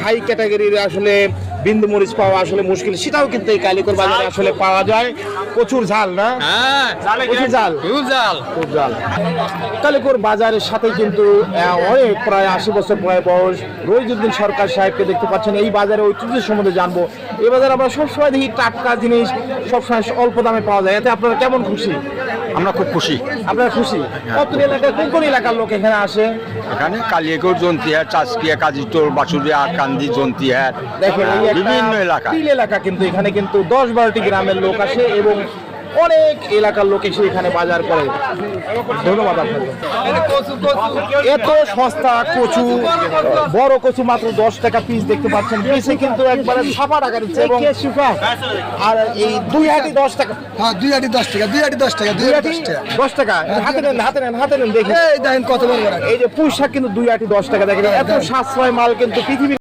High ক্যাটাগরির আসলে বিন্দু মরিচ পাওয়া আসলে মুশকিল, সেটাও কিন্তু এই কালিকর বাজারে আসলে পাওয়া যায়। প্রচুর ঝাল না? হ্যাঁ, প্রচুর ঝাল, খুব ঝাল। খুব ঝাল। কালিকর বাজারের সাথে কিন্তু অনেক প্রায় 80 বছর প্রায় বয়স রইজুদ্দিন সরকার সাহেবকে দেখতে পাচ্ছেন। এই বাজারে ঐতিহ্য সম্বন্ধে জানবো। এই বাজারে আমরা সবসময় দেখি টাটকা জিনিস সবসময় অল্প দামে পাওয়া যায়, এতে আপনারা কেমন খুশি? আমরা খুব খুশি। আপনারা খুশি? কত এলাকায় কোন কোন এলাকার লোক এখানে আসে? এখানে কালিয়াকৈর জন্তিহাট, চাষকিয়া, কাজীটোল, বাসুরিয়া, কান্দি, জন্তিহাট, দেখেন এই একটা বিভিন্ন এলাকা। তিল এলাকা, কিন্তু এখানে কিন্তু 10-12টি গ্রামের লোক আসে এবং অনেক এলাকার লোক এসে এখানে বাজার করে। ধন্যবাদ আপনাকে। এত সস্তা কচু, বড় কচু মাত্র 10 টাকা পিস দেখতে পাচ্ছেন। পিসে কিন্তু একবারে ছাপা টাকা দিচ্ছে এবং আর এই 2 হাঁটি 10 টাকা। হ্যাঁ, 2 আটি 10 টাকা, 2 আটি 10 টাকা, 2 আটি 10 টাকা। 10 টাকা হাতে নেন, হাতে নেন, হাতে নেন দেখি। এই দেখেন কত বড় বড়। এই যে পুঁই শাক কিন্তু 2 আটি 10 টাকা। দেখেন এত সাশ্রয় মাল কিন্তু পৃথিবীর